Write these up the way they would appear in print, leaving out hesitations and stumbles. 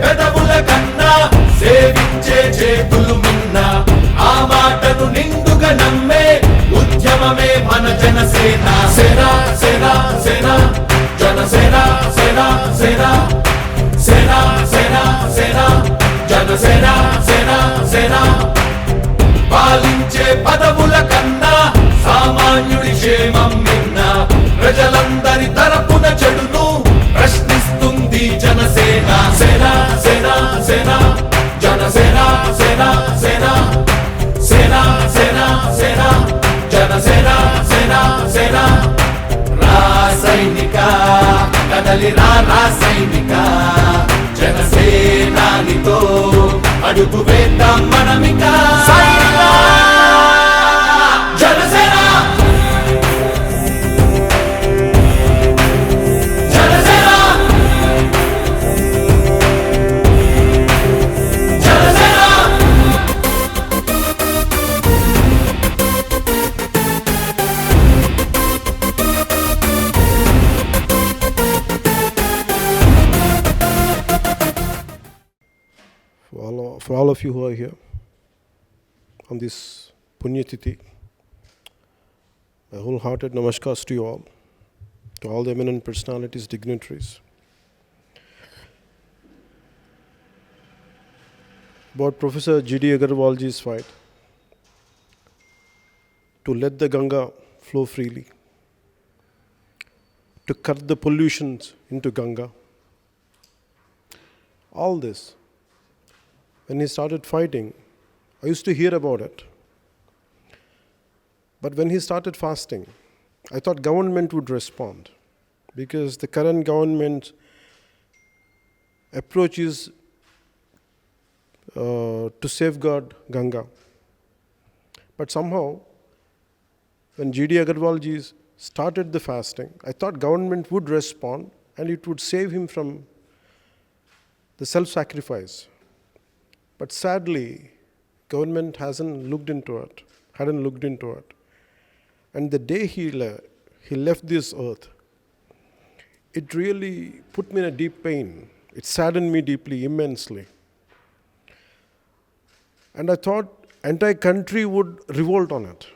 పెదవుల కన్నా సేవించే చేతులు మిన్న ఆ మాటను నిండుగా నమ్మే ఉద్యమమే మన జనసేన సేన సేన సేన జనసేన సేన సేన సేన సేన సేన జనసేన సేన సేన పాలించే పదవుల కన్నా సామాన్యుడి క్షేమం నిన్న ప్రజలందరి తరపున చెడును ప్రశ్నిస్తుంది జనసేన సేన సేన సేన జనసేన సేన సేన సేన సేన సేన జనసేన సేన సేన రాసైనిక కదలి రాసైనిక జనసేనానితో అడుగు వేద్దాం మనమిక Janasena For all of you who are here on this Punyatiti, my wholehearted namaskars to you all, to all the eminent personalities, dignitaries. About Professor G.D. Agarwalji's fight to let the Ganga flow freely, to cut the pollutions into Ganga. All this, when he started fighting, I used to hear about it. But when he started fasting, I thought government would respond, because the current government approach is to safeguard Ganga. But somehow, when G.D. Agarwalji started the fasting, I thought government would respond and it would save him from the self-sacrifice. But sadly, government hadn't looked into it. And the day he left this earth, it really put me in a deep pain. It saddened me deeply, immensely. And I thought entire country would revolt on it,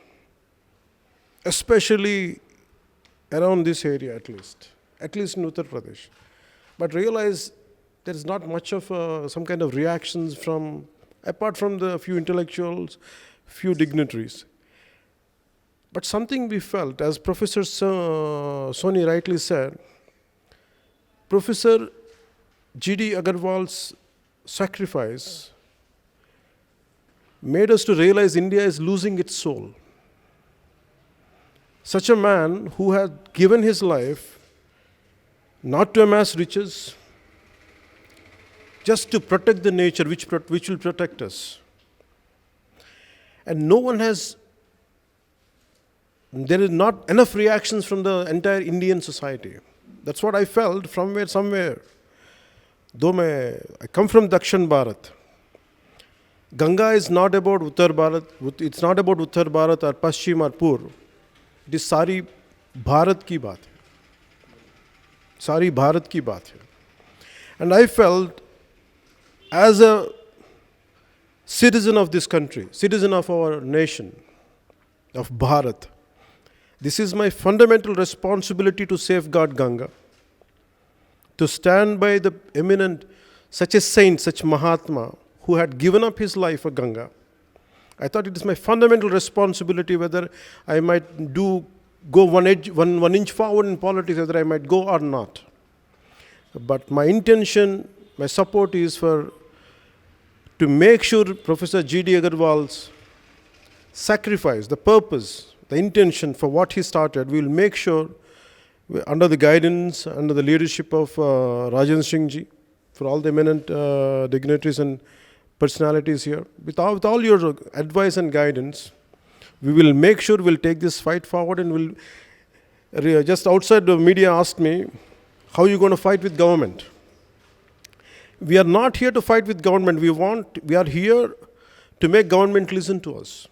especially around this area at least in Uttar Pradesh. But realized there is not much of some kind of reactions apart from the few intellectuals, few dignitaries. But something we felt, as Professor Soni rightly said, Professor G.D. Agarwal's sacrifice made us to realize India is losing its soul. Such a man who had given his life not to amass riches, just to protect the nature which will protect us. And there is not enough reactions from the entire Indian society. That's what I felt from somewhere. Though I come from Dakshin Bharat, Ganga is not about Uttar Bharat, it's not about Uttar Bharat or Paschim or Pur. It is Sari Bharat ki baat hai. Sari Bharat ki baat hai. And I felt, as a citizen of this country, citizen of our nation, of Bharat, this is my fundamental responsibility to safeguard Ganga, to stand by the eminent, such a saint, such Mahatma, who had given up his life for Ganga. I thought it is my fundamental responsibility whether I might go one inch forward in politics, whether I might go or not. But my intention, my support is to make sure Professor G.D. Agarwal's sacrifice, the purpose, the intention for what he started, we will make sure, under the guidance, under the leadership of Rajan Singh ji, for all the eminent dignitaries and personalities here, with all your advice and guidance, we will make sure we'll take this fight forward. And just outside the media asked me, how are you going to fight with government? We are not here to fight with government. We are here to make government listen to us.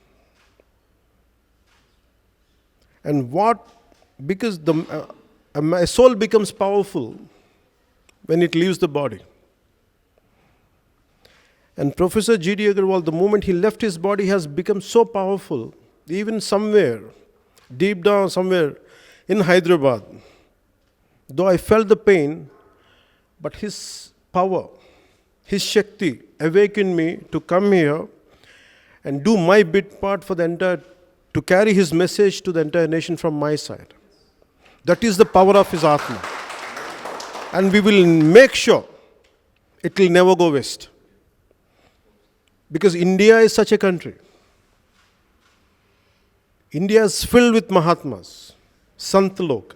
And because a soul becomes powerful when it leaves the body. And Professor G.D. Agarwal, the moment he left his body, has become so powerful, even somewhere, deep down somewhere in Hyderabad. Though I felt the pain, but his power, his Shakti awakened me to come here and do my bit part for the entire, to carry his message to the entire nation from my side. That is the power of his Atma. And we will make sure it will never go waste. Because India is such a country. India is filled with Mahatmas, Sant Lok.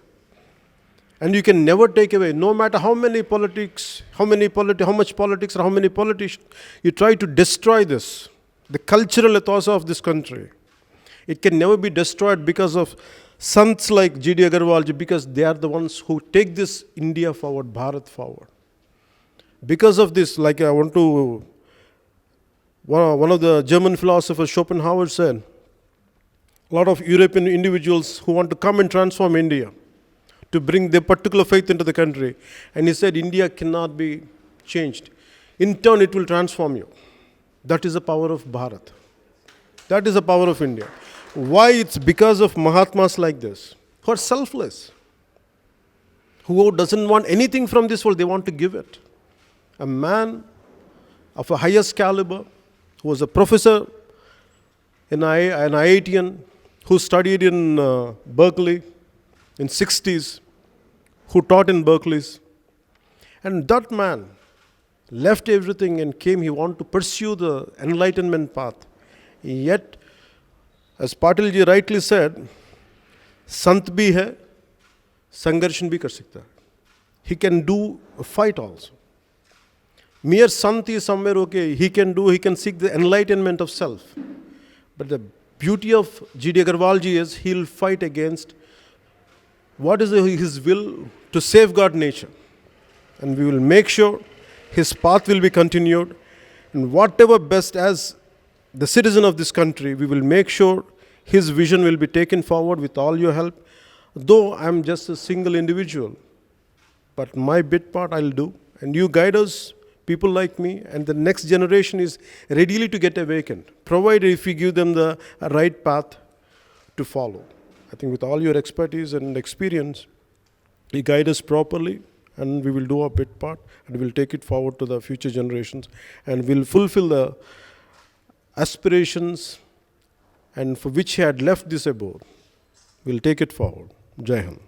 And you can never take away, no matter how much politics, or how many politicians, you try to destroy this, the cultural ethos of this country. It can never be destroyed because of sants like G.D. Agarwal, because they are the ones who take this India forward, Bharat forward. Because of this, like I want to, one of the German philosophers, Schopenhauer, said, a lot of European individuals who want to come and transform India, to bring their particular faith into the country. And he said, India cannot be changed. In turn, it will transform you. That is the power of Bharat. That is the power of India. Why? It's because of Mahatmas like this, who are selfless, who doesn't want anything from this world, they want to give it. A man of a highest caliber, who was a professor, an IITian, who studied in Berkeley in 60s, who taught in Berkeley's. And that man left everything and came, he wanted to pursue the enlightenment path. Yet, as Patil ji rightly said, Sant bhi hai, sangarshan bhi kar sakta hai. He can do a fight also. Mere Sant is somewhere okay, he can seek the enlightenment of self. But the beauty of G.D. Agarwal ji is, he'll fight against what is his will to safeguard nature. And we will make sure his path will be continued. And whatever best as the citizen of this country, we will make sure his vision will be taken forward with all your help. Though I'm just a single individual, but my bit part I'll do. And you guide us, people like me, and the next generation is ready to get awakened, provided if we give them the right path to follow. I think with all your expertise and experience, you guide us properly, and we will do our bit part, and we'll take it forward to the future generations, and we'll fulfill the aspirations and for which he had left this abode. We'll take it forward. Jai Hind.